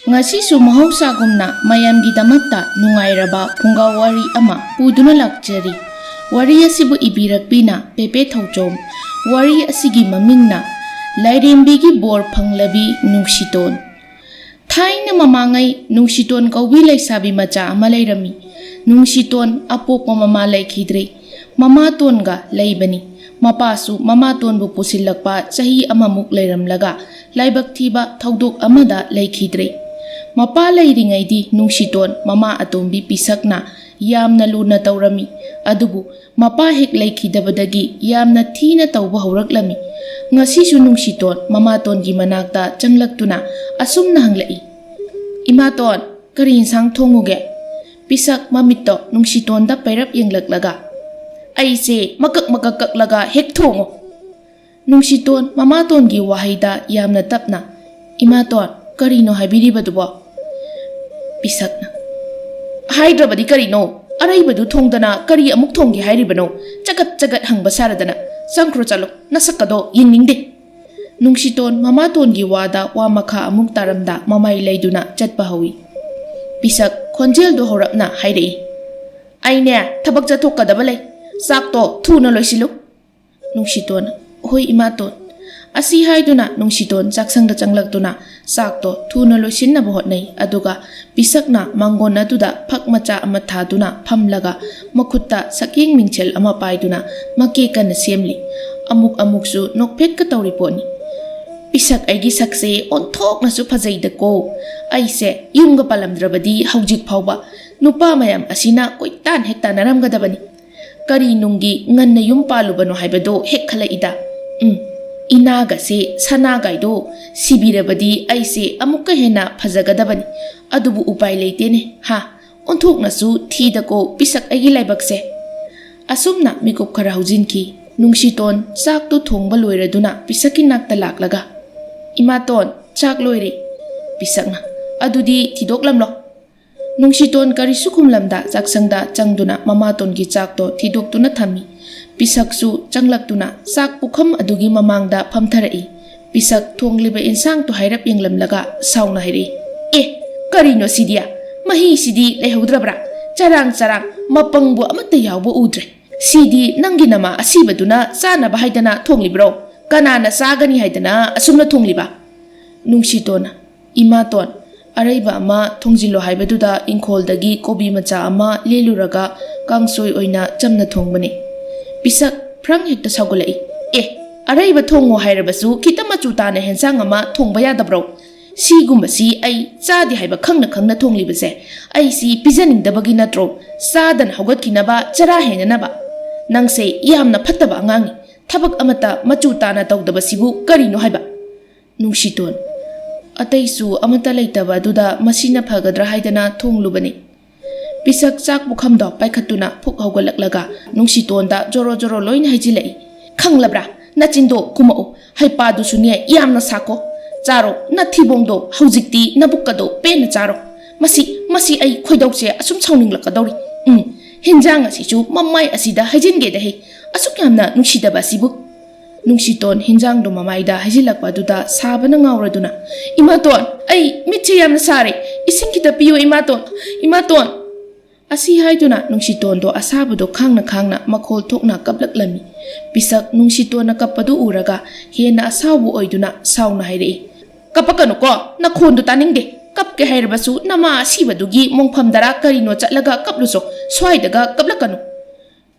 Ngasisu mahausaagumna mayamgidamakta nungairaba Phunga wari ama puduna lakjari. Wari asibu ibirakpina Pepe Thokchom. Wari asigi mamingna Lairembigi bor Phanglabi Nungshiton. Thaina mamangai Nungshiton kaubi laisabi macha ama lairami. Nungshiton apokma mama laikhidre. Mama tonga laibani. Mapasu mama tonbu pusilakpa chahi amamuk lairamlaga laibak thiba thaudok amada laikhidre. Mapa lairingaidi Nungshiton mama atombi pisakna yamna luna taurami. Adubu mapa hek laikhidabadagi yamna thina tauba hawraklami. Ngasisu Nungshiton mama tongi manakta changlaktuna asumna hanglai. Imaton kari insang thonguge. Pisak mamitto Nungshiton da pairap yenglaklaga. Aise makak laga hek thongo. Nungshiton mama tongi wahida yamna tapna. Imaton karino haibiribadubo. Pisakna Hydrabadi karino Araibadu thongdana kari amuk thongi hairibano chagat hangba saradana sangkro chalo nasakado yiningde. Nungshiton mama tongi wada wa makha amuk taramda mamai laiduna chatpa hawi. Pisak khonjel do horapna hairei. Aine thabak chathokadaba lei sakto thuna loisilu. Nungshiton hoi imaton asi haiduna Nungshiton chaksangda changlaktuna sakto thuna loisinna bohotnai aduga pisakna mangon aduda phakmacha ama thaduna phamlaga makhutta saking mingchel ama paiduna make kan semli amuk su nokphet ka tawri poni. Pisak aigi sakse onthok na su phajaida ko aise yumga palamdrabadi haujik phawba nupa mayam asina koitan hekta naramgadabani. Kari nungi nganna yum palubano haibado hekkhala ida. Inaga se sanagaido sibirabadi aise amukka hena phajagadabani. Adubu upai leitene ha onthoknasu thidako pisak aigi laibakse. Asumna mikup khara haujinki. Nungshiton chak tu thongba loiraduna pisaki nakta laklaga. Imaton chak loire. Pisakna adudi thidoklamlo. Nungshiton kari sukumlamda chaksangda changduna mamaton gi chakto thidoktuna thami. Pisaksu changlaktuna sak pukham adugi mamangda phamtharai. Pisak thongliba insang to hairap yenglamlaga sauna hairi. Karino sidia mahi sidi lehaudrabra charang mapangbu amata yawbo udre. Sidi nangi nama asibaduna sana bahaidana thonglibro kanana sagani haidana asumna thongliba. Nungshiton imaton araiba ama thongjilo haibaduda inkholdagi kobi macha ama leluraga kangsoi oina chamna thongbani. Pisak prang hekta sagulai. Araiba thongo hairabasu kita machu tana hensang ama thongba yadabro. Sigumbasi ai chadi haiba khangna thonglibase ai si pijaningdabagi natro sadan haugatkinaba chara henanaba. Nangse yamna phattaba angangi thabak amata machu tana tawdabasibu karino haiba. Nungshiton ataisu amata leitaba aduda masina phagadra haidana thonglubani. Pisak chak bukhamdo paikhatuna phuk haugallaklaga Nungshitonda joro loina haijilai. Khanglabra nachindo kumao haipadu sunie yamna sako charo nathibongdo haujikti nabukado pen charo masi ai khoidokse asum chauninglakadori. Hinjang asichu mamai asida hajinge da he asuk yamna nungsidaba sibu. Nungshiton hinjang do mamaida hajilakpa duda sabana ngauraduna. Imaton ai mitche yamna sare ising kita piyo imaton asi haiduna Nungshiton do asabado khangna makhol thokna kaplaklami. Pisak Nungshiton na kapadu uraga hena asabu oiduna sauna hairei. Kapakano ko nakhondu taningde kapke hairabasu nama asibadugi mongphamdara karino chatlaga kapluso swaidaga kaplakano.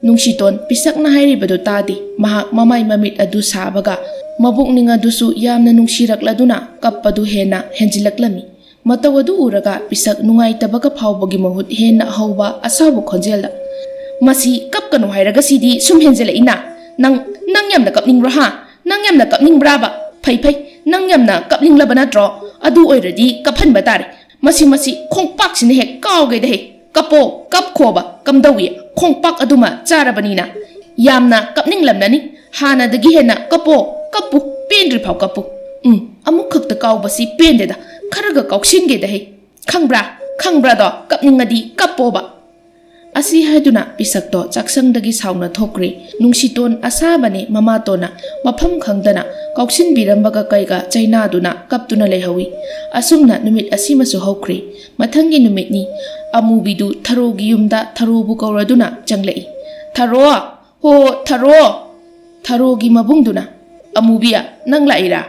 Nungshiton pisak na hairibado tadi mahak mamai mamit adu sabaga mabukninga dusu yamna nungshirakladuna kapadu hena henjilaklami. Matawadu uraga pisak nungai tabaga phawbagi mahut hena hauba asabu khonjelda. Masi kapkano hairaga sidi sum henjela ina nang yamna kapningbra ha nang yamna kapningbra ba phai nang yamna kapninglaba natro adu oiradi kaphanba tare. Masi khongpak sine hek kawge de he kapo kapkhoba kamdawi khongpak aduma charabanina yamna kapninglamnani hana dagi hena kapu pendri phau kapu. Amuk khakta kawbasi pendeda kharaga kauksinge da he khangbra do kapningadi kapoba. Asi haiduna pisakto chaksangdagi sauna thokre. Nungshiton asabane mamatona mafam khangdana kauksin birambaga kaiga chaina duna kaptuna lehawi. Asumna numit asimasu hokre. Mathangi numitni amubidu tharogi yumda tharobu kauraduna changlei. Tharo! Ho tharo! Tharogi mabungduna. Amubiya nang laira.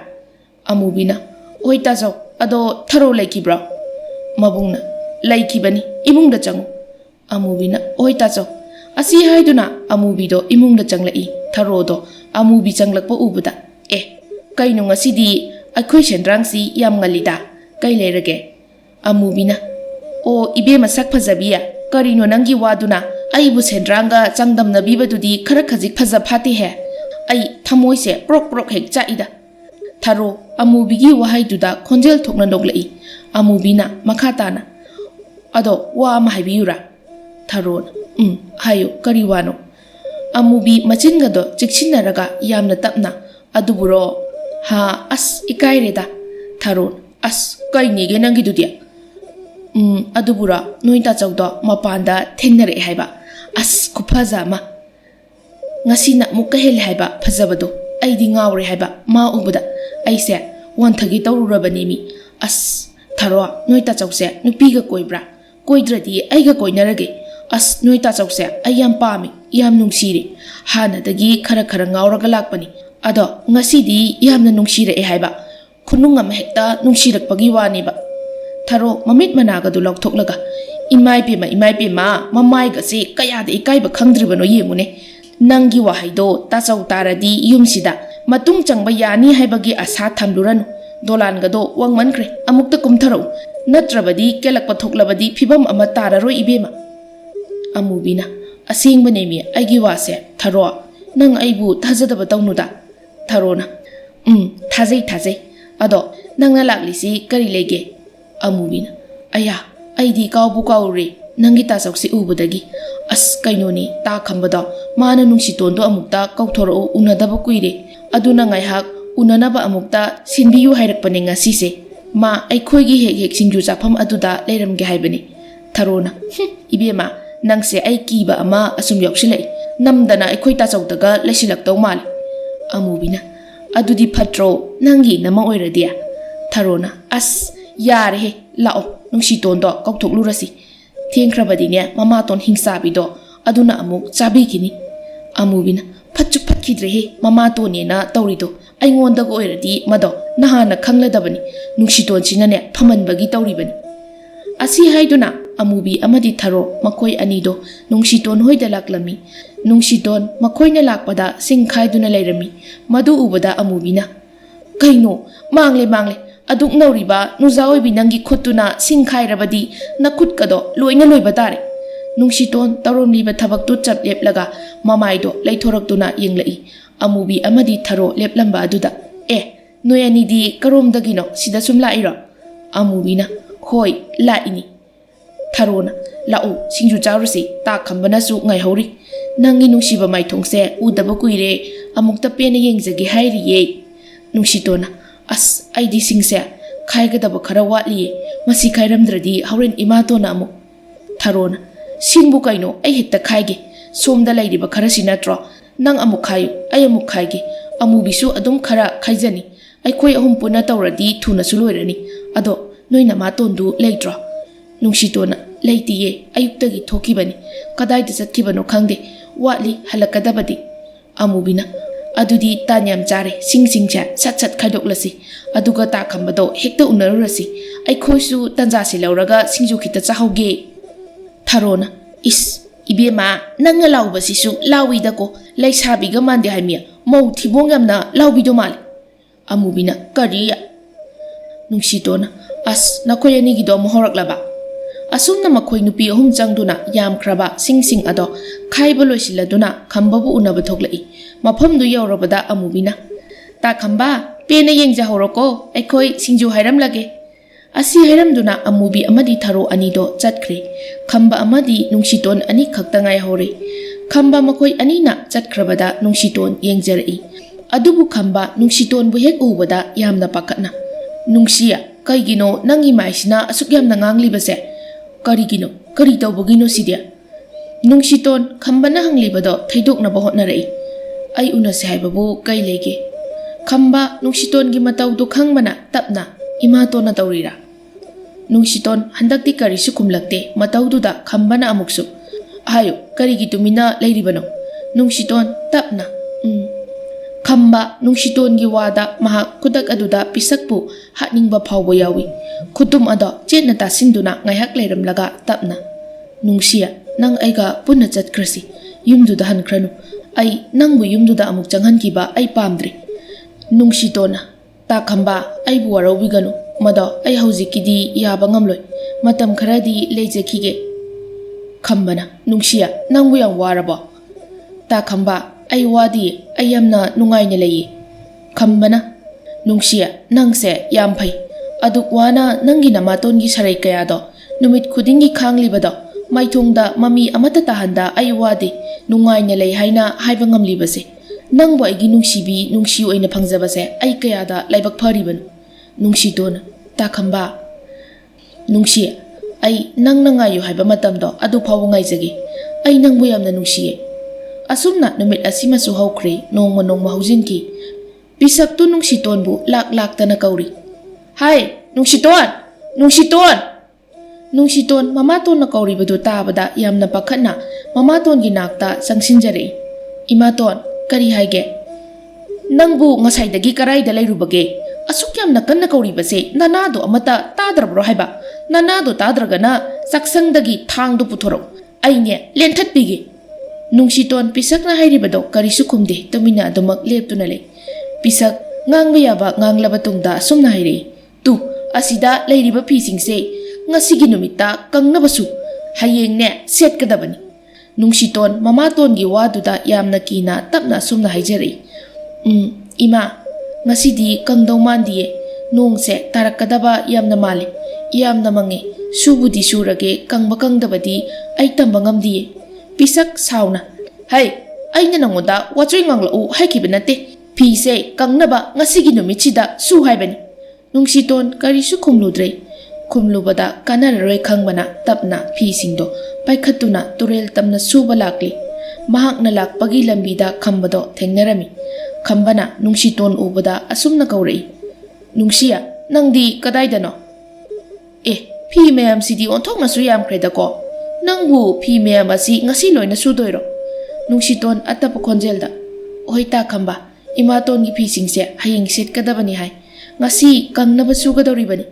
Amubina. Oi tazo ado tharo laikibra. Mabungna. Laikibani imungda changu. Amubina oi tazo. Asi haiduna amubido imungda changlai. Tharodo amubi changlakpa ubada. Kaino ngasidi akhoi sendrangsi yam ngalida. Kai leirage. Amubina. O ibe masak fazabiya. Karino nangi waduna. Aibu sendrangga changdamnabibadudi khara khajik fazab phati he. Ai thamoise prok prok hek chaida. Tharo amubigi wahaiduda khonjel thokna noglai. Amubina makhatana. Ado wa ama haibiyura. Tharo hayo kari wano. Amubi machingado chiksinaraga yamna tapna. Aduburo ha as ikaireda. Tharo as kainige nangidudia. Adubura noita chawdo mapanda thengnare haiba. As kupaza ma. Ngasina mukahel haiba fazabado. Aidi ngawre haiba ma ubada. Aise wanthagi tawrurabani mi. As tharo noita chawse nupiga koibra. Koidradi aiga koinarage. As noita chawse ayam pami yam nungsire. Hanadagi khara khara ngawraga lakpani. Ado ngasidi yamna nungsire haiba. Khununga mahekta nungsirakpagi waniba. Tharo mamit managadu lauktoklaga. Imai pema mamai gasi kayada ikaiba khangdribano yemune. Nangi wahaido tachaw taradi yumsida matung changba yani haibagi asa thamluranu. Dolan gado wangmankre amukta kumtharo. Natrabadi kelakpa thoklabadi phibam ama tararoi ibema. Amubina asengbane mi aigi wase tharo nang aibu thajadaba tawnuda. Tharona thajai ado nangna laklisi kari lege. Amubina aya aidi kaubu kaure nangi tasausi ubudagi as kainoni ta khambada mana nungsitondo amukta kauthoro unadaba kuire aduna ngaihak unanaba amukta sinbiyu hairakpane ngasise ma aikhoigi hek singju chafam aduda leiramge haibani. Tharona ibema nangse ai kiba ama asum yoksilai namdana aikhoi ta chawdaga lesilaktaw mal. Amubina adudi phatro nangi nama oiradia. Tharona as yare he lao nungsitondo kauthokluRasi. Thengkrabadine mamaton hingsabido aduna amuk chabikini. Amubina phatchuk phatkidre he mamatonena tawrido aingondaga oiradi mado nahana khangladabani. Nungshiton sinane phamanbagi tawribani. Asi haiduna amubi amadi tharo makoi anido nungshiton hoida laklami. Nungshiton makoina lakpada singkhaiduna leirami. Madu ubada amubina kaino mangle aduk nauriba nuzaoibi nangi khutuna singkhairabadi nakhutkado loina loiba tare. Nungshiton taromliba thabaktu chap leplaga mamaido leithoraktuna yenglai. Amubi amadi tharo leplamba aduda noyanidi karomdagino sida sum laira. Amubina hoi laini. Tharona lao singju chawrasi ta khambana su ngai hori. Nangi nungsiba maithongse udaba kuire amukta pena yengjagi hairiye. Nungshitona as aidi singse khaigadaba khara watliye masi khairamdradi hauren imatona amu. Tharona singbu kaino ai hekta khaige somda lairiba khara sinatro nang amuk khayu ai amuk khaige amubisu adum khara khaijani ai khoi ahum puna tawradi thuna su loirani ado noina matondu leitro. Nungshitona leitiye ayuktagi thokibani kadaida chatkibano khangde watli halakadabadi. Amubina adudi tanyam chare singcha sat khaidoklasi aduga ta khambado hekta unarurasi ai khoisu tanjasi lauraga singju khita chahauge. Tharona is ibema nanga laubasisu lawidako laisabiga mande haimia mau thibong yamna lawbido mal. Amubina kariya. Nungshitona as nakoyani gido mohoroklaba. Asumna makhoi nupi ahum changduna yamkhraba sing ado khaiba loisiladuna khambabu unaba thoklai. Mafamdu yaurabada amubina ta khamba pena yengja horoko aikhoi singju hairam lage. Asi hairamduna amubi amadi tharo anido chatkre. Khamba amadi nungshiton ani khaktangai hore. Khamba makhoi anina chatkrabada nungshiton yengjarai. Adubu khamba nungshiton bu hek ubada yamna pakatna. Nungsiya kaigino nangi maisina asuk yamna nganglibase. Karigino kari tawbagino sidia. Nungshiton khambana hanglibado thaidoknaba hotnarai. Ai unase haibabu kai lege. Khamba Nungshiton gi mataudu khangbana tapna imatona taurira. Nungshiton handakti karisu kumlakte mataududa khambana amuksu. Hayo karigi tumina leiribano. Nungshiton tapna. Khamba Nungshiton gi wada mahak kudak aduda pisakpu hatningba phawbo yawi. Khutum ado chetna tasinduna ngaihak leiramlaga tapna. Nungsia nang aiga punna chatkrasi yumduda hankranu. Ai nangbu yumduda amuk changhankiba ai pamdri. Nungshitona ta khamba aibu warobiganu mado ai haujikidi yaba ngamloi matam kharadi leijakhige. Khambana Nungshia nangbu yang warabo. Ta khamba ai wadi ai yamna nungaina leyi. Khambana Nungshia nangse yam phai aduk wana nangi namatongi sarai kayado numit khudingi khanglibado maithongda mami amata tahanda ai wadi nungaina lei haina haiba ngamlibase. Nangbo aigi nungsibi nungsi oina phangjabase ai kayada laibak phariban. Nungshiton ta khamba Nungsi ai nang nangayu haiba matamdo adu phaw ngaijagi. Ai nangbu yamna nungsiye. Asumna numit asima su hawkhre nongma nongma haujinki. Pisaktu Nungshiton bu lak lak tana kauri. Hai Nungshiton! Nungshiton! Nungshiton mamaton na kauri badu tabada yamna pakhatna mamaton gi nakta sangsinjare. Imaton kari haige. Nangbu ngasaidagi karaida lairubage. Asuk yamna kanna kauri base nanado amata tadrabro haiba. Nanado tadragana saksangdagi thangdu puthoro. Aine lenthat bige. Nungshiton pisakna hairibado karisu kumde tumina adumak leptuna le. Pisak ngangba yaba nganglaba tungda sumna haire. Tu asida leiriba pisingse ngasigi numita kangnabasu hayeng ne setkadabani. Nungshiton mamaton gi waduda yamna kina tapna sumna haijari. Ima ngasidi kangdaw mandiye nongse tarakadaba yamna male yamna mange subudi surage kangba kangdabadi ai tamba ngamdiye. Pisak sauna hai aina nangoda wachoi nganglau haikibinate pise kangnaba ngasigi numitchida su haibani. Nungshiton karisu khumludre khumlubada kanararoi khangbana tapna phisingdo paikhatuna turel tamna suba lakli. Mahakna lakpagi lambida khambado thengnarami. Khambana Nungshiton ubada asumna kaurei. Nungshia nangdi kadaidano? Phi mayam sidi onthokna su yamkhredako. Nangbu phi mayam asi ngasi loina sudoiro. Nungshiton atapa khonjelda. Oi ta khamba imaton gi phisingse hayeng setkadabani hai. Ngasi kangnaba sugadoribani.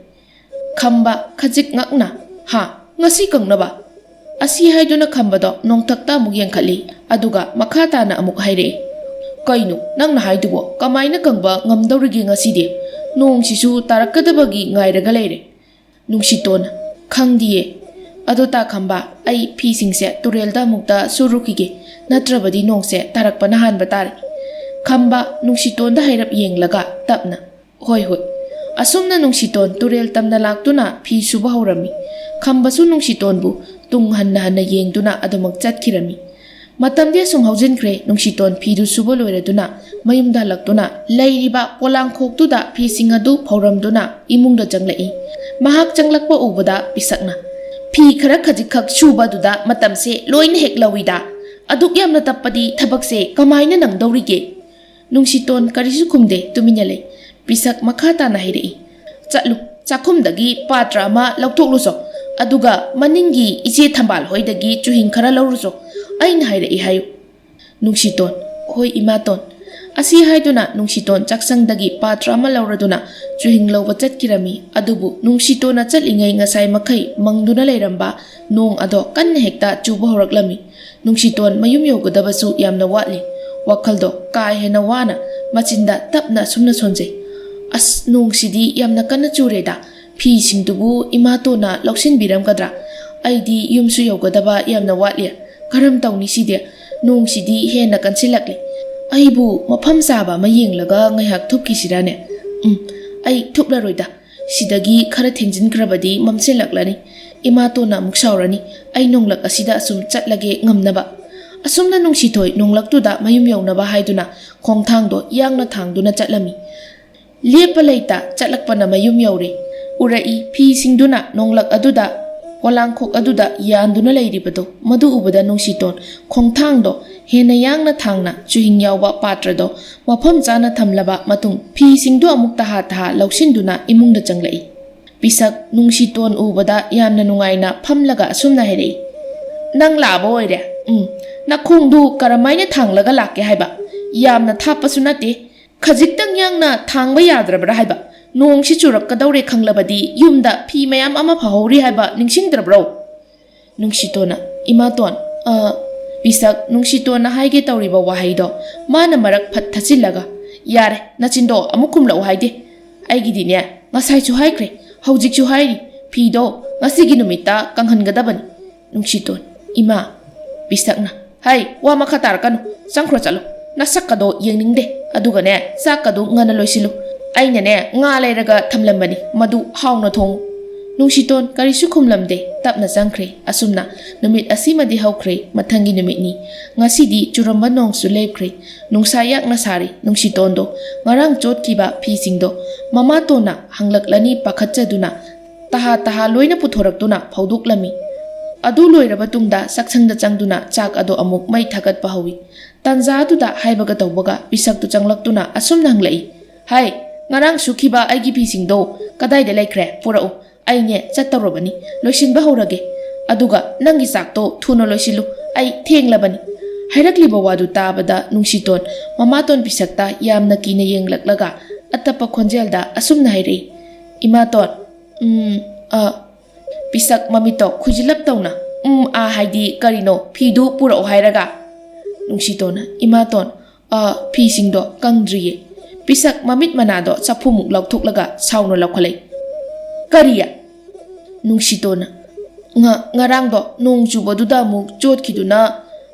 Khamba khajik ngakna ha ngasi kangnaba. Asi haiduna khambado nongthakta amuk yengkhali aduga makhata na amuk haire. Kainu nangna haidubo kamaina kangba ngamdorigi ngasidi nong sisu tarakadabagi ngairaga leire. Nungshiton khangdiye adota khamba ai phisingse turelda mukta surukige natrabadi nongse tarakpana hanba tare. Khamba Nungshiton da hairap yenglaga tapna hoi asumna Nungshiton turel tamna laktuna phi suba haurami. Khamba su Nungshiton bu tung hanna hanna yengduna adumak chatkirami. Matamde sung haujinkre Nungshiton phidu suba loiraduna mayumda laktuna leiriba polangkhoktuda phising adu phauramduna imungda changlai. Mahak changlakpa ubada pisakna phi khara khajikhak suba duda matamse loina heklawida aduk yamna tappadi thabakse kamaina nangdorige. Nungshiton karisu khumde tuminyale. Pisak makhata na hairei. Chatlu chakhumdagi patra ama lauthokluso aduga maningi iche thambal hoidagi chuhing khara lauruso aina hairei hayu. Nungshiton hoi imaton asi haiduna Nungshiton chaksangdagi patra ama lauraduna chuhing lauba chatkirami adubu Nungshitona chatlingai ngasai makhai mangduna leiramba nong ado kanna hekta chuba horaklami. Nungshiton mayum yogodabasu yamna watli wakhaldo kai hena wana machinda tapna sumna sonjai. As nungsidi yamna kanna chureda phi singdubu imatona loksin biram kadra aidi yumsu yogodaba yamna watli karam tawni side nungsidi hena kansilakli aibu mafam saba mayenglaga ngaihak thupki sirane ai thupla sidagi khara thengjin krabadi mamselaklani imatona muksaurani ai nonglak asida asum chatlage ngamnaba asumna nungsithoi nonglaktuda mayum yaunaba haiduna khongthangdo yangna thangduna chatlami. Lepa leita chatlakpana mayum yaure urai phi singduna nonglak aduda ꯄꯣꯂꯥꯡꯈꯣꯛ ꯑꯗꯨꯗ ꯌꯥꯟꯗꯨꯅ ꯂꯩꯔꯤꯕꯗꯣ ꯃꯗꯨ ꯎꯕꯗ ꯅꯨꯡꯁꯤꯇꯣꯟ ꯈꯣꯡꯊꯥꯡꯗꯣ ꯍꯦꯟꯅ ꯌꯥꯡꯅ ꯊꯥꯡꯅ ꯆꯨꯍꯤꯡ ꯌꯥꯎꯕ ꯄꯥꯇ꯭ꯔꯗꯣ ꯃꯐꯝ ꯆꯥꯅ ꯊꯝꯂꯕ ꯃꯇꯨꯡ ꯐꯤꯁꯤꯡꯗꯨ ꯑꯃꯨꯛ ꯇꯍꯥ ꯂꯧꯁꯤꯟꯗꯨꯅ ꯏꯃꯨꯡꯗ ꯆꯪꯂꯛꯏ꯫ ꯄꯤꯁꯛ ꯅꯨꯡꯁꯤꯇꯣꯟ ꯎꯕꯗ ꯌꯥꯝꯅ ꯅꯨꯡꯉꯥꯏꯅ ꯐꯝꯂꯒ ꯑꯁꯨꯝꯅ ꯍꯥꯏꯔꯛꯏ, "ꯅꯪ ꯂꯥꯛꯑꯕ ꯑꯣꯏꯔꯦ? ꯅꯈꯣꯡꯗꯨ ꯀꯔꯝꯃꯥꯏꯅ ꯊꯥꯡꯂꯒ ꯂꯥꯛꯀꯦ ꯍꯥꯏꯕ? ꯌꯥꯝꯅ ꯊꯥꯞꯄꯁꯨ ꯅꯠꯇꯦ, ꯈꯖꯤꯛꯇꯪ ꯌꯥꯡꯅ ꯊꯥꯡꯕ ꯌꯥꯗ꯭ꯔꯕ꯭ꯔꯥ ꯍꯥꯏꯕ? ꯅꯣꯡꯁꯤ ꯆꯨꯔꯛꯀꯗꯧꯔꯦ ꯈꯪꯂꯕꯗꯤ ꯌꯨꯝꯗ ꯐꯤ ꯃꯌꯥꯝ ꯑꯃ ꯐꯧꯍꯧꯔꯤ ꯍꯥꯏꯕ ꯅꯤꯡꯁꯤꯡꯗ꯭ꯔꯕ꯭ꯔꯣ?" ꯅꯨꯡꯁꯤꯇꯣꯟꯅ, "ꯏꯃꯥꯇꯣꯟ, ꯄꯤꯁꯛ ꯅꯨꯡꯁꯤꯇꯣꯟꯅ ꯍꯥꯏꯒꯦ ꯇꯧꯔꯤꯕ ꯋꯥꯍꯩꯗꯣ ꯃꯥꯅ ꯃꯔꯛ ꯐꯠ ꯊꯠꯆꯤꯜꯂꯒ, "ꯌꯥꯔꯦ, ꯅꯆꯤꯟꯗꯣ ꯑꯃꯨꯛ ꯈꯨꯝꯂꯛꯎ ꯍꯥꯏꯗꯦ꯫ ꯑꯩꯒꯤꯗꯤꯅꯦ ꯉꯁꯥꯏꯁꯨ ꯍꯥꯏꯈ꯭ꯔꯦ, ꯍꯧꯖꯤꯛꯁꯨ ꯍꯥꯏꯔꯤ, ꯐꯤꯗꯣ ꯉꯁꯤꯒꯤ ꯅꯨꯃꯤꯠꯇ ꯀꯪꯍꯟꯒꯗꯕꯅꯤ." ꯅꯨꯡꯁꯤꯇꯣꯟ, "ꯏꯃꯥ." ꯄꯤꯁꯛꯅ, "ꯍꯩ, ꯋꯥ ꯃꯈꯥ ꯇꯥꯔꯛꯀꯅꯨ, ꯆꯪꯈ꯭ꯔꯣ ꯆꯠꯂꯣ, ꯅꯁꯛꯀꯗꯣ ꯌꯦꯡꯅꯤꯡꯗꯦ, ꯑꯗꯨꯒꯅꯦ ꯆꯥꯛꯀꯗꯣ ꯉꯟꯅ ꯂꯣꯏꯁꯤꯜꯂꯨ, ꯑꯩꯅꯅꯦ ꯉꯥ ꯂꯩꯔꯒ ꯊꯝꯂꯝꯕꯅꯤ, ꯃꯗꯨ ꯍꯥꯎꯅ ꯊꯣꯡꯉꯨ." ꯅꯨꯡꯁꯤꯇꯣꯟ ꯀꯔꯤꯁꯨ ꯈꯨꯝꯂꯝꯗꯦ, ꯇꯞꯅ ꯆꯪꯈ꯭ꯔꯦ꯫ ꯑꯁꯨꯝꯅ ꯅꯨꯃꯤꯠ ꯑꯁꯤꯃꯗꯤ ꯍꯧꯈ꯭ꯔꯦ꯫ ꯃꯊꯪꯒꯤ ꯅꯨꯃꯤꯠꯅꯤ꯫ ꯉꯁꯤꯗꯤ ꯆꯨꯔꯝꯕ ꯅꯣꯡꯁꯨ ꯂꯦꯞꯈ꯭ꯔꯦ, ꯅꯨꯡꯁꯥ ꯌꯥꯛꯅ ꯁꯥꯔꯤ꯫ ꯅꯨꯡꯁꯤꯇꯣꯟꯗꯣ ꯉꯔꯥꯡ ꯆꯣꯠꯈꯤꯕ ꯐꯤꯁꯤꯡꯗꯣ ꯃꯃꯥꯇꯣꯟꯅ ꯍꯪꯂꯛꯂꯅꯤ ꯄꯥꯈꯠꯆꯗꯨꯅ ꯇꯍꯥ ꯂꯣꯏꯅ ꯄꯨꯊꯣꯔꯛꯇꯨꯅ ꯐꯧꯗꯣꯛꯂꯝꯃꯤ꯫ ꯑꯗꯨ ꯂꯣꯏꯔꯕ ꯇꯨꯡꯗ ꯆꯥꯛꯁꯪꯗ ꯆꯪꯗꯨꯅ ꯆꯥꯛ ꯑꯗꯣ ꯑꯃꯨꯛ ꯃꯩ ꯊꯥꯒꯠꯄ ꯍꯧꯏ꯫ ꯇꯥꯟꯖꯥ ꯑꯗꯨꯗ ꯍꯥꯏꯕꯒ ꯇꯧꯕꯒ ꯄꯤꯁꯛꯇꯨ ꯆꯪꯂꯛꯇꯨꯅ ꯑꯁꯨꯝꯅ ꯍꯪꯂꯛꯏ, "ꯍꯩ, ꯉꯔꯥꯡ ꯁꯨꯈꯤꯕ ꯑꯩꯒꯤ ꯐꯤꯁꯤꯡꯗꯣ ꯀꯗꯥꯏꯗ ꯂꯩꯈ꯭ꯔꯦ? ꯄꯨꯔꯛꯎ, ꯑꯩꯅꯦ ꯆꯠꯇꯧꯔꯕꯅꯤ, ꯂꯣꯏꯁꯤꯟꯕ ꯍꯧꯔꯒꯦ, ꯑꯗꯨꯒ ꯅꯪꯒꯤ ꯆꯥꯛꯇꯣ ꯊꯨꯅ ꯂꯣꯏꯁꯤꯜꯂꯨ, ꯑꯩ ꯊꯦꯡꯂꯕꯅꯤ." ꯍꯥꯏꯔꯛꯂꯤꯕ ꯋꯥꯗꯨ ꯇꯥꯕꯗ ꯅꯨꯡꯁꯤꯇꯣꯟ ꯃꯃꯥꯇꯣꯟ ꯄꯤꯁꯛꯇ ꯌꯥꯝꯅ ꯀꯤꯅ ꯌꯦꯡꯂꯛꯂꯒ ꯑꯇꯞꯄ ꯈꯣꯟꯖꯦꯜꯗ ꯑꯁꯨꯝꯅ ꯍꯥꯏꯔꯛꯏ, "ꯏꯃꯥꯇꯣꯟ, ꯄꯤꯁꯛ ꯃꯃꯤꯠꯇꯣ ꯈꯨꯏꯖꯤꯜꯂꯞ ꯇꯧꯅ, ꯍꯥꯏꯗꯤ ꯀꯔꯤꯅꯣ, ꯐꯤꯗꯨ ꯄꯨꯔꯛꯎ ꯍꯥꯏꯔꯒ?" ꯅꯨꯡꯁꯤꯇꯣꯟꯅ, "ꯏꯃꯥꯇꯣꯟ, ꯐꯤꯁꯤꯡꯗꯣ ꯀꯪꯗ꯭ꯔꯤꯌꯦ." ꯄꯤꯁꯛ ꯃꯃꯤꯠ ꯃꯅꯥꯗꯣ ꯆꯐꯨꯃꯨꯛ ꯂꯧꯊꯣꯛꯂꯒ ꯁꯥꯎꯅ ꯂꯧꯈꯠꯂꯛꯏ, "ꯀꯔꯤ?" ꯅꯨꯡꯁꯤꯇꯣꯟꯅ, "ꯉꯔꯥꯡꯗꯣ ꯅꯣꯡ ꯆꯨꯕꯗꯨꯗ ꯑꯃꯨꯛ ꯆꯣꯠꯈꯤꯗꯨꯅ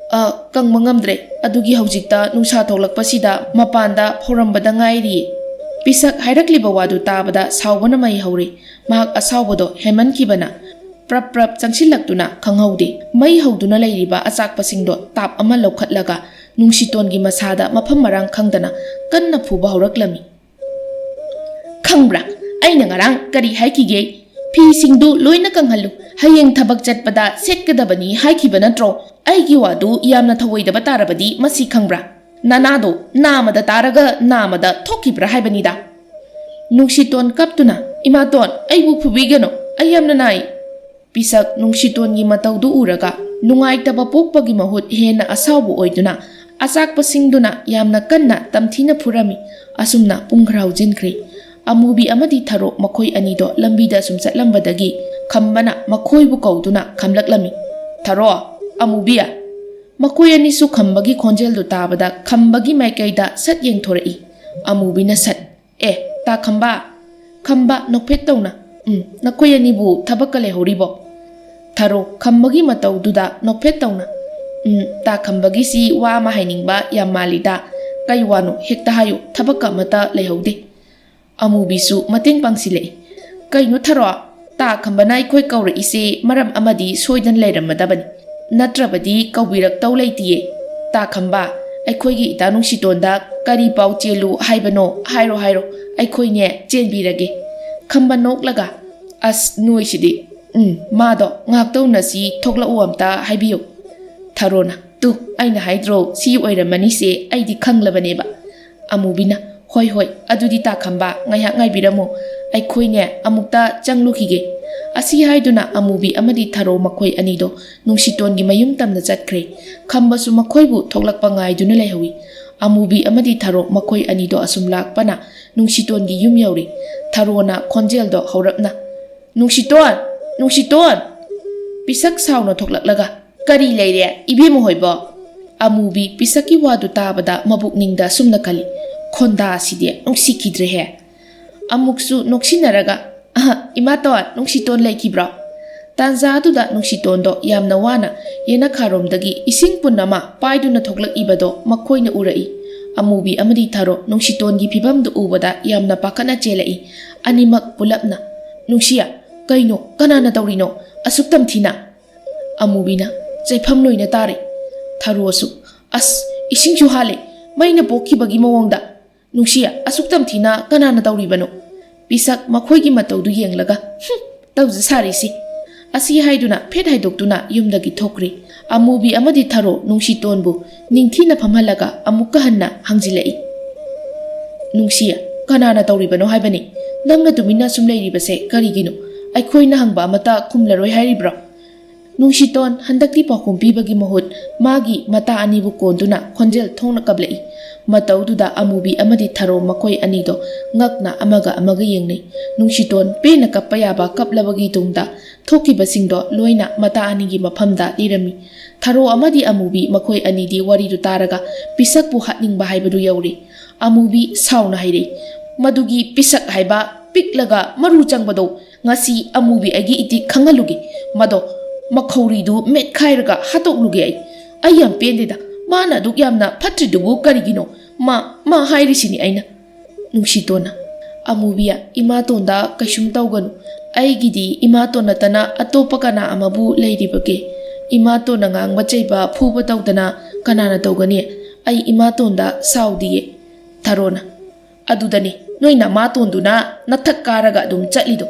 ꯀꯪꯕ ꯉꯝꯗ꯭ꯔꯦ, ꯑꯗꯨꯒꯤ ꯍꯧꯖꯤꯛꯇ ꯅꯨꯡꯁꯥ ꯊꯣꯛꯂꯛꯄꯁꯤꯗ ꯃꯄꯥꯟꯗ ꯐꯧꯔꯝꯕꯗ ꯉꯥꯏꯔꯤꯌꯦ." ꯄꯤꯁꯛ ꯍꯥꯏꯔꯛꯂꯤꯕ ꯋꯥꯗꯨ ꯇꯥꯕꯗ ꯁꯥꯎꯕꯅ ꯃꯩ ꯍꯧꯔꯦ꯫ ꯃꯍꯥꯛ ꯑꯁꯥꯎꯕꯗꯣ ꯍꯦꯟꯃꯟꯈꯤꯕꯅ ꯄ꯭ꯔꯞ ꯆꯪꯁꯤꯜꯂꯛꯇꯨꯅ ꯈꯪꯍꯧꯗꯦ ꯃꯩ ꯍꯧꯗꯨꯅ ꯂꯩꯔꯤꯕ ꯑꯆꯥꯛꯄꯁꯤꯡꯗꯣ ꯇꯥꯞ ꯑꯃ ꯂꯧꯈꯠꯂꯒ ꯅꯨꯡꯁꯤꯇꯣꯟꯒꯤ ꯃꯁꯥꯗ ꯃꯐꯝ ꯃꯔꯥꯡ ꯈꯪꯗꯅ ꯀꯟꯅ ꯐꯨꯕ ꯍꯧꯔꯛꯂꯝꯃꯤ꯫ "ꯈꯪꯕ꯭ꯔꯥ, ꯑꯩꯅ ꯉꯔꯥꯡ ꯀꯔꯤ ꯍꯥꯏꯈꯤꯒꯦ? ꯐꯤꯁꯤꯡꯗꯨ ꯂꯣꯏꯅ ꯀꯪꯍꯜꯂꯨ, ꯍꯌꯦꯡ ꯊꯕꯛ ꯆꯠꯄꯗ ꯁꯦꯠꯀꯗꯕꯅꯤ ꯍꯥꯏꯈꯤꯕ ꯅꯠꯇ꯭ꯔꯣ? ꯑꯩꯒꯤ ꯋꯥꯗꯨ ꯌꯥꯝꯅ ꯊꯧꯑꯣꯏꯗꯕ ꯇꯥꯔꯕꯗꯤ ꯃꯁꯤ ꯈꯪꯕ꯭ꯔꯥ? ꯅꯅꯥꯗꯣ ꯅꯥꯃꯗ ꯇꯥꯔꯒ ꯅꯥꯃꯗ ꯊꯣꯛꯈꯤꯕ꯭ꯔꯥ ꯍꯥꯏꯕꯅꯤꯗ." ꯅꯨꯡꯁꯤꯇꯣꯟ ꯀꯞꯇꯨꯅ, "ꯏꯃꯥꯇꯣꯟ, ꯑꯩꯕꯨ ꯐꯨꯕꯤꯒꯅꯨ, ꯑꯩ ꯌꯥꯝꯅ ꯅꯥꯏ." ꯄꯤꯁꯛ ꯅꯨꯡꯁꯤꯇꯣꯟꯒꯤ ꯃꯇꯧꯗꯨ ꯎꯔꯒ ꯅꯨꯡꯉꯥꯏꯇꯕ ꯄꯣꯛꯄꯒꯤ ꯃꯍꯨꯠ ꯍꯦꯟꯅ ꯑꯁꯥꯎꯕ ꯑꯣꯏꯗꯨꯅ ꯑꯆꯥꯛꯄꯁꯤꯡꯗꯨꯅ ꯌꯥꯝꯅ ꯀꯟꯅ ꯇꯝꯊꯤꯅ ꯐꯨꯔꯝꯃꯤ꯫ ꯑꯁꯨꯝꯅ ꯄꯨꯡ ꯈꯔ ꯍꯧꯖꯤꯟꯈ꯭ꯔꯦ꯫ ꯑꯃꯨꯕꯤ ꯑꯃꯗꯤ ꯊꯔꯣ ꯃꯈꯣꯏ ꯑꯅꯤꯗꯣ ꯂꯝꯕꯤꯗ ꯁꯨꯝ ꯆꯠꯂꯝꯕꯗꯒꯤ ꯈꯝꯕꯅ ꯃꯈꯣꯏꯕꯨ ꯀꯧꯗꯨꯅ ꯈꯝꯂꯛꯂꯝꯃꯤ, "ꯊꯔꯣ, ꯑꯃꯨꯕꯤ." ꯃꯈꯣꯏ ꯑꯅꯤꯁꯨ ꯈꯝꯕꯒꯤ ꯈꯣꯟꯖꯦꯜꯗꯨ ꯇꯥꯕꯗ ꯈꯝꯕꯒꯤ ꯃꯥꯏꯀꯩꯗ ꯁꯠ ꯌꯦꯡꯊꯣꯔꯛꯏ꯫ ꯑꯃꯨꯕꯤꯅ ꯁꯠ, "ꯇꯥ ꯈꯝꯕ." ꯈꯝꯕ ꯅꯣꯛꯐꯦꯠ ꯇꯧꯅ, "ꯅꯈꯣꯏ ꯑꯅꯤꯕꯨ ꯊꯕꯛꯀ ꯂꯩꯍꯧꯔꯤꯕꯣ?" ꯊꯔꯣ ꯈꯝꯕꯒꯤ ꯃꯇꯧꯗꯨꯗ ꯅꯣꯛꯐꯦꯠ ꯇꯧꯅ, "ꯇꯥ ꯈꯝꯕꯒꯤꯁꯤ ꯋꯥ ꯑꯃ ꯍꯥꯏꯅꯤꯡꯕ ꯌꯥꯝ ꯃꯥꯜꯂꯤꯗ, ꯀꯩ ꯋꯥꯅꯣ ꯍꯦꯛꯇ ꯍꯥꯏꯌꯨ, ꯊꯕꯛꯀ ꯑꯃꯠꯇ ꯂꯩꯍꯧꯗꯦ." ꯑꯃꯨꯕꯤꯁꯨ ꯃꯇꯦꯡ ꯄꯥꯡꯁꯤꯜꯂꯛꯏ, "ꯀꯩꯅꯣ ꯊꯔꯣ, ꯇꯥ ꯈꯝꯕꯅ ꯑꯩꯈꯣꯏ ꯀꯧꯔꯛꯏꯁꯦ ꯃꯔꯝ ꯑꯃꯗꯤ ꯁꯣꯏꯗꯅ ꯂꯩꯔꯝꯃꯗꯕꯅꯤ, ꯅꯠꯇ꯭ꯔꯕꯗꯤ ꯀꯧꯕꯤꯔꯛꯇꯧ ꯂꯩꯇꯤꯌꯦ. ꯇꯥ ꯈꯝꯕ, ꯑꯩꯈꯣꯏꯒꯤ ꯏꯇꯥ ꯅꯨꯡꯁꯤꯇꯣꯟꯗ ꯀꯔꯤ ꯄꯥꯎ ꯆꯦꯜꯂꯨ ꯍꯥꯏꯕꯅꯣ, ꯍꯥꯏꯔꯣ, ꯑꯩꯈꯣꯏꯅꯦ ꯆꯦꯟꯕꯤꯔꯒꯦ." ꯈꯝꯕ ꯅꯣꯛꯂꯒ, "ꯑꯁ, ꯅꯣꯏꯁꯤꯗꯤ, ꯃꯥꯗꯣ ꯉꯥꯛꯇꯧꯅꯁꯤ, ꯊꯣꯛꯂꯛꯎ ꯑꯝꯇ ꯍꯥꯏꯕꯤꯌꯨ." ꯊꯔꯣꯅ, "ꯇꯨ, ꯑꯩꯅ ꯍꯥꯏꯗ꯭ꯔꯣ, ꯁꯤ ꯑꯣꯏꯔꯝꯃꯅꯤꯁꯦ, ꯑꯩꯗꯤ ꯈꯪꯂꯕꯅꯦꯕ." ꯑꯃꯨꯕꯤꯅ, "ꯍꯣꯏ, ꯑꯗꯨꯗꯤ ꯇꯥ ꯈꯝꯕ, ꯉꯥꯏꯍꯥꯛ ꯉꯥꯏꯕꯤꯔꯝꯃꯨ, ꯑꯩꯈꯣꯏꯅꯦ ꯑꯃꯨꯛꯇ ꯆꯪꯂꯨꯈꯤꯒꯦ." ꯑꯁꯤ ꯍꯥꯏꯗꯨꯅ ꯑꯃꯨꯕꯤ ꯑꯃꯗꯤ ꯊꯔꯣ ꯃꯈꯣꯏ ꯑꯅꯤꯗꯣ ꯅꯨꯡꯁꯤꯇꯣꯟꯒꯤ ꯃꯌꯨꯝ ꯇꯝꯅ ꯆꯠꯈ꯭ꯔꯦ꯫ ꯈꯝꯕꯁꯨ ꯃꯈꯣꯏꯕꯨ ꯊꯣꯛꯂꯛꯄ ꯉꯥꯏꯗꯨꯅ ꯂꯩꯍꯧꯏ꯫ ꯑꯃꯨꯕꯤ ꯑꯃꯗꯤ ꯊꯔꯣ ꯃꯈꯣꯏ ꯑꯅꯤꯗꯣ ꯑꯁꯨꯝ ꯂꯥꯛꯄꯅ ꯅꯨꯡꯁꯤꯇꯣꯟꯒꯤ ꯌꯨꯝ ꯌꯧꯔꯤ꯫ ꯊꯔꯣꯅ ꯈꯣꯟꯖꯦꯜꯗꯣ ꯍꯧꯔꯞꯅ, "ꯅꯨꯡꯁꯤꯇꯣꯟ!" ꯄꯤꯁꯛ ꯁꯥꯎꯅ ꯊꯣꯛꯂꯛꯂꯒ, "ꯀꯔꯤ ꯂꯩꯔꯦ, ꯏꯕꯦꯝꯃ ꯍꯣꯏꯕꯣ?" ꯑꯃꯨꯕꯤ ꯄꯤꯁꯛꯀꯤ ꯋꯥꯗꯨ ꯇꯥꯕꯗ ꯃꯕꯨꯛꯅꯤꯡꯗ ꯁꯨꯝꯅ ꯈꯜꯂꯤ, "ꯈꯣꯟꯗꯥꯁꯤꯗꯤ ꯅꯨꯡꯁꯤꯈꯤꯗ꯭ꯔꯦꯍꯦ." ꯑꯃꯨꯛꯁꯨ ꯅꯣꯛꯁꯤꯟꯅꯔꯒ, "ꯏꯃꯥꯇꯣꯟ, ꯅꯨꯡꯁꯤꯇꯣꯟ ꯂꯩꯈꯤꯕ꯭ꯔꯣ?" ꯇꯥꯟꯖꯥ ꯑꯗꯨꯗ ꯅꯨꯡꯁꯤꯇꯣꯟꯗꯣ ꯌꯥꯝꯅ ꯋꯥꯅ ꯌꯦꯅꯈꯥꯔꯣꯝꯗꯒꯤ ꯏꯁꯤꯡ ꯄꯨꯟ ꯑꯃ ꯄꯥꯏꯗꯨꯅ ꯊꯣꯛꯂꯛꯏꯕꯗꯣ ꯃꯈꯣꯏꯅ ꯎꯔꯛꯏ꯫ ꯑꯃꯨꯕꯤ ꯑꯃꯗꯤ ꯊꯔꯣ ꯅꯨꯡꯁꯤꯇꯣꯟꯒꯤ ꯐꯤꯕꯝꯗꯨ ꯎꯕꯗ ꯌꯥꯝꯅ ꯄꯥꯈꯠꯅ ꯆꯦꯜꯂꯛꯏ꯫ ꯑꯅꯤꯃꯛ ꯄꯨꯂꯞꯅ, "ꯅꯨꯡꯁꯤꯌꯥ, ꯀꯩꯅꯣ, ꯀꯅꯥꯅ ꯇꯧꯔꯤꯅꯣ, ꯑꯁꯨꯛ ꯇꯝꯊꯤꯅ?" ꯑꯃꯨꯕꯤꯅ, "ꯆꯩꯐꯝ ꯂꯣꯏꯅ ꯇꯥꯔꯦ." ꯊꯔꯣꯁꯨ, "ꯑꯁ, ꯏꯁꯤꯡꯁꯨ ꯍꯥꯜꯂꯦ, ꯃꯩꯅ ꯄꯣꯛꯈꯤꯕꯒꯤ ꯃꯑꯣꯡꯗ. ꯅꯨꯡꯁꯤꯌꯥ, ꯑꯁꯨꯛ ꯇꯝꯊꯤꯅ ꯀꯅꯥꯅ ꯇꯧꯔꯤꯕꯅꯣ?" ꯄꯤꯁꯛ ꯃꯈꯣꯏꯒꯤ ꯃꯇꯧꯗꯨ ꯌꯦꯡꯂꯒ, "ꯇꯧꯖ ꯁꯥꯔꯤꯁꯤ, Asi haiduna phet haidokduna yumdagi thokri. Amubi amadi tharo Nungshitonbu ningthina phamhalaga amukka hanna hangjilai. Nungsia kanana tawribano haibani. Nangna tumina sum leiribase karigino. Aikhoina hangba amata khumlaroi hairibra. Nungshiton handakti pakum pibagi mahut magi mata anibu konduna khonjel thongna kablai. Mataududa amubi amadi tharo makoi anido ngakna amaga yengnei. Nungshiton pena kappa yaba kaplabagi tungda thokibasingdo loina mata anigi maphamda lirami. Tharo amadi amubi makoi anidi waridu taraga pisakpu hatningba haibadu yauri. Amubi sauna haire. Madugi pisak haiba piklaga maru changbado ngasi amubi agi iti khangalugi. Mado makhoridu met khairaga hatoklugi ai yam pendeda. Mana duk yamna patridubu karigino ma hairisini aina. Nungshitona amubiya imatonda kaishum tawganu. Aigidi imatona tana atopa kana amabu leiribage. Imatona ngangba chaiba phuba tawdana kanana tawgani. Ai imatonda saudiye. Tharona adudani noina matonduna nathak karaga adum chatlido.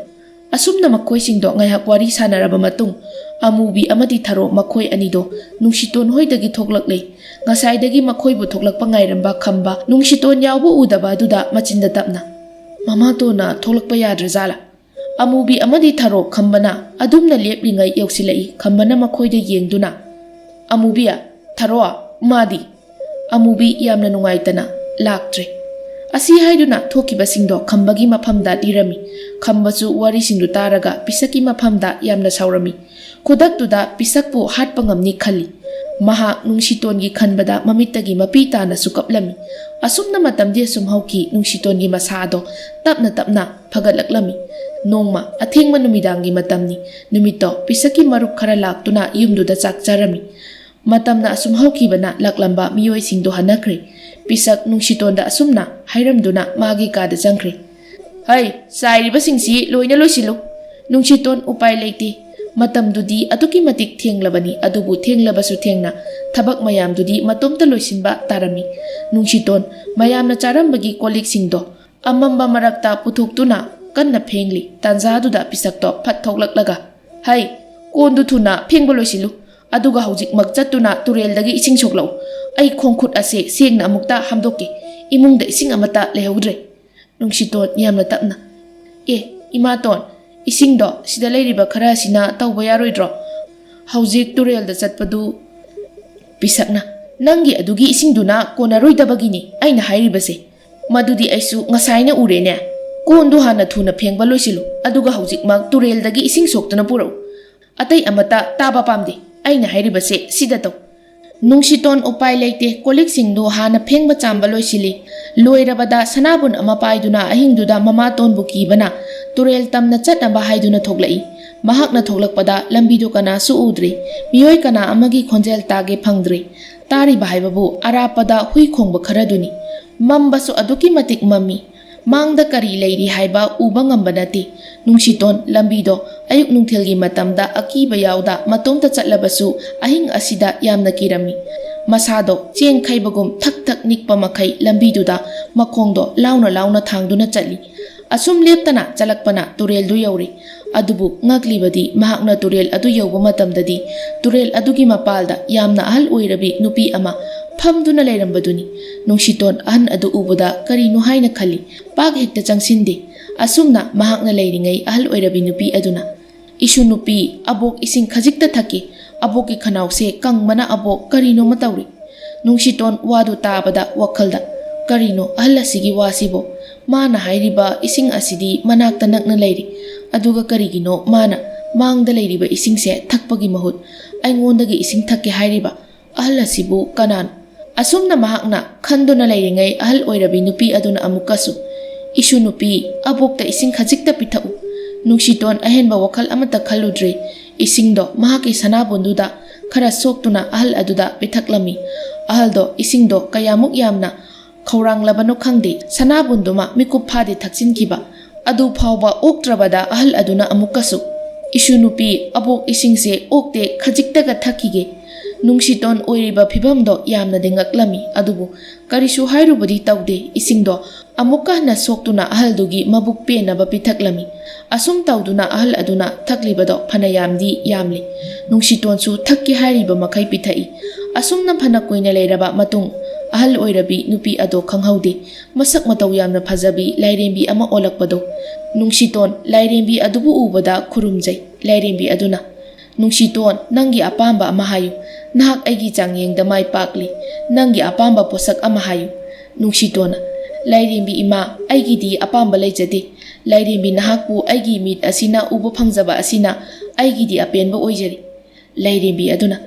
Asumna makhoi singdo ngayhak wari sanaraba matung amubi amadi tharo makhoi anido Nungshiton hoidagi thoklaklei. Ngasaidagi makhoi bu thoklakpa ngairamba khamba Nungshiton yawbu udaba aduda machinda tapna. Mama tona thoklakpa yadrajala. Amubi amadi tharo khambana adumna leplingai yausilai khambana makhoida yengduna. Amubiya tharoa madi. Amubi yamna nungaitana laktre. Asi haiduna thokibasingdo khambagi maphamda dirami. Khambasu wari singdu taraga pisaki maphamda yamna saurami. Kudaktuda pisakpu hatpa ngamni khali. Maha Nungshitongi khanbada mamittagi mapi tana sukaplami. Asumna matamdi asum hauki Nungshitongi masado tapna phagalaklami. Nongma athengma numidangi matamni. Numito pisaki marup khara laktuna yumduda chakcharami. Matamna asum hauki bana laklamba miyoi singdo hanakre. Pisak Nungshitonda asumna hairamduna magi kada jangkre. Hai sairiba singsi loina loisilu. Nungshiton upai leiti. Matamdudi atuki matik thenglabani adubu thenglabasu thengna thabak mayamdudi matomta loisinba tarami. Nungshiton mayamna charambagi kolik singdo amamba marakta puthoktuna kanna phengli tanjaduda pisakto phat thoklaklaga. Hai kondu thuna phengba loisilu. Aduga haujik makchatuna tureldagi ising soklau. Ai khongkhut ase sengna amukta hamdoki imungda ising amata lehaudre. Nungshiton yamna tapna. Imaton isingdo sida leiriba khara sina tawba yaroidro. Haujik turelda chatpadu pisakna nangi adugi isingduna konaroidabagini aina hairibase. Madudi aisu ngasaina urene. Kondu hana thuna phengba loisilu aduga haujik mak tureldagi ising soktuna purau. Atai amata taba pamde aina hairibase sida taw. Nungshiton upai leite kolik singdu hana phengba chamba loisili. Loirabada sanabun ama paiduna ahingduda mama tonbu kibana turel tamna chatnaba haiduna thoklai. Mahakna thoklakpada lambidu kana su udre. Miyoi kana amagi khonjel tage phangdre. Tari bahaibabu arapada hui khongba kharaduni. Mambasu aduki matik mami. Mangda kari leiri haiba uba ngamba nati. Nungshiton lambido ayuk nungthilgi matamda akiba yauda matomta chatlabasu ahing asida yamna kirami. Masado cheng khaibagum thak nikpa makhai lambiduda makhongdo launa thangduna chatli. Asum leptana chalakpana turel du yauri. Adubu ngaklibadi mahakna turel adu yauba matamdadi turel adugi mapalda yamna ahal oirabi nupi ama phamduna leirambaduni. Nungshiton ahan adu ubuda karinu haina khali pak hekta changsinde. Asumna mahakna leiringai ahal oirabi nupi aduna. Isu nupi abok ising khajikta thaki aboki khanause kangmana abok karino matawri. Nungshiton wadu tabada wakhalda karino ahal asigi wasibo. Mana hairiba ising asidi manakta nakna leiri. Aduga karigino mana mangda leiriba ising se thakpagi mahut aingondagi ising thakke hairiba ahal asibu kanan. Asumna mahakna khanduna leiringai ahal oirabi nupi aduna amukasu. Isu nupi abokta ising khajikta pithau. Nungshiton ahenba wakhal amata khaludre. Isingdo mahaki sanabunduda khara soktuna ahal aduda pithaklami. Ahaldo isingdo kayamuk yamna khawranglabano khangde sanabunduma mikup phade thaksinkiba. Adu phawba oktrabada ahal aduna amukasu. Isu nupi abok isingse okte khajiktaga thakige. Nungshiton oiriba phibamdo yamna dengaklami adubu karisu hairubadi taude isingdo amuka na soktuna ahaldugi mabuk penaba pithaklami asum tauduna ahal aduna thaklibado phana yamdi yamli Nungshiton su thakki hairiba makai pithai asumna phana koina leiraba matung ahal oirabi nupi ado khanghaude masak matau yamna phajabi Lairembi ama olakpado Nungshiton Lairembi adubu ubada khurumjai Lairembi aduna Nungshiton nangi apamba ama hayu nahak aigi changyengda mai pakli nangi apamba posak ama hayu Nungshiton Lairembi ima aigi di apamba leijade Lairembi nahakpu aigi mit asina ubo phangjaba asina aigi di apenba oijari Lairembi aduna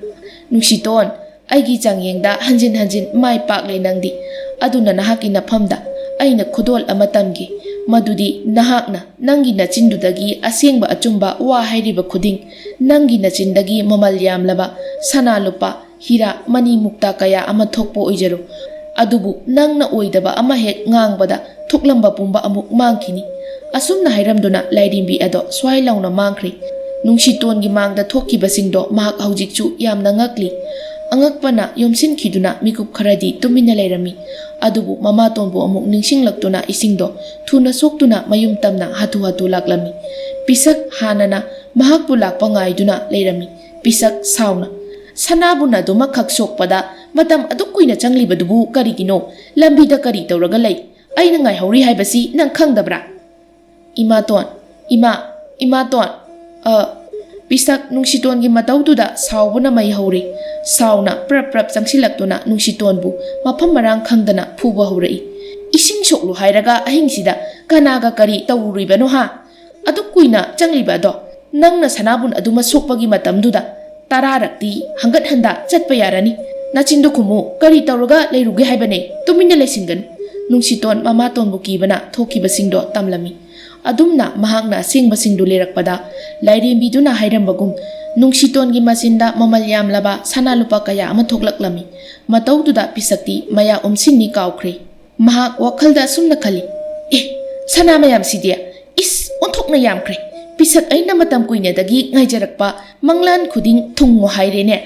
Nungshiton aigi changyengda hanjin hanjin mai pakle nangdi aduna nahaki nafamda aina khudol ama tamgi madudi nahakna nangi nachindudagi asengba achumba wa hairiba khuding nangi nachindagi mamal yamlaba sana lupa hira mani mukta kaya ama thokpo oijaru adubu nangna oidaba ama hek ngangbada thoklamba pumba amuk mangkini asumna hairamduna Lairembi ado swai launa mangkhri Nungshiton gi mangda thokibasingdo mahak haujikchu yamna ngakli angakpana yomsin khiduna mikup kharadi tumina leirami adubu mama tonbu amuk ningsinglaktuna isingdo thuna soktuna mayum tamna hatu hatu laklami pisak hanana mahakpu lakpa ngaiduna leirami pisak sauna sanabuna duma khak sokpada matam adukuina changlibadubu karigino lambida kari tawraga lei aina ngai hauri haibasi nang khangdabra imaton pisak Nungshiton gi mataududa saubuna mai hauri sauna prap changsilaktuna Nungshitonbu mafam marang khangdana phuba haurai ising soklu hairaga ahingsida kanaga kari tawuribano ha adu kuina changliba do nangna sanabun aduma sokpagi matamduda tararakti hangat handa chatpa yarani nachindu khumu kari tawraga leiruge haibane tumina lesingan Nungshiton mama tonbu kibana thokibasingdo tamlami adumna mahakna singbasindu lerakpada Lairembi duna hairambagum Nungshiton gi masinda mamal yamlaba sana lupa kaya ama thoklaklami mataududa pisakti maya umsinni kawkhre mahak wakhalda sumna khali sana mayam sidia is onthokna yamkhre pisak aina matam kuina dagi ngaijarakpa manglan khuding thungmo hairene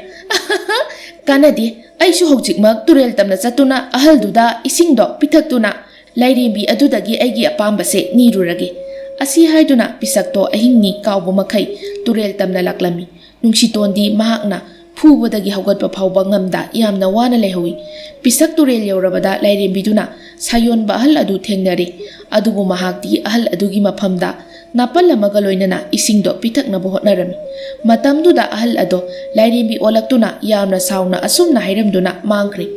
kanadi aisu hojikmak turel tamna chatuna ahalduda isingdo pithaktuna Lairembi adudagi aigi apambase nirurage asi haiduna pisakto ahingni kawbo makai turel tamna laklami Nungshiton di mahakna phubodagi haugatpa phauba ngamda yamna wana lehawi pisak turel yaurabada Lairembi duna sayon ba ahal adu thengnare adubu mahakti ahal adugi maphamda napallamaga loinana isingdo pithakna bohotnarami matamduda ahal ado Lairembi olaktuna yamna sauna asumna hairamduna mangkhre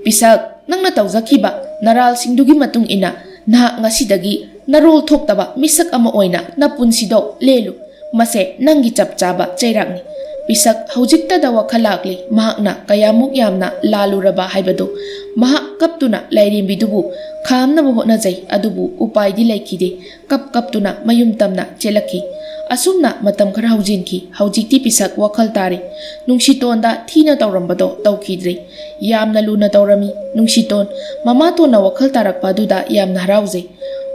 pisak nangna tawjakhiba naral singdugi matung ina nahak ngasidagi narol thoktaba misak ama oina napunsido lelu mase nangi chapchaba chairakni pisak haujikta da wakhalakli mahakna kayamuk yamna laluraba haibado mahak kaptuna Lairembi dubu khamna bohna jai adubu upaidi laikide kaptuna mayum tamna chelakhi asumna matam khara haujinki haujikti pisak wakhal tare Nungshitonda thina tawrambado tawkhidre yamna luna tawrami Nungshiton mama tona wakhal tarakpa duda yamna haraujai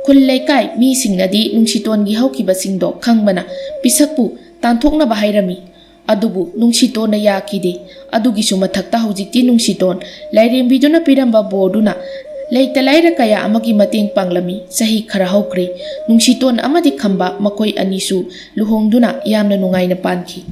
khulleikai mi singnadi Nungshiton gi haukibasingdo khangbana pisakpu tanthokna bahairami adubu Nungshiton yakide adugisu mathakta haujikti Nungshiton Lairembi duna piramba boduna leita laira kaya amagi mateng panglami sahi khara haukre Nungshiton amadi khamba makoi anisu luhongduna yamna nungaina pankhi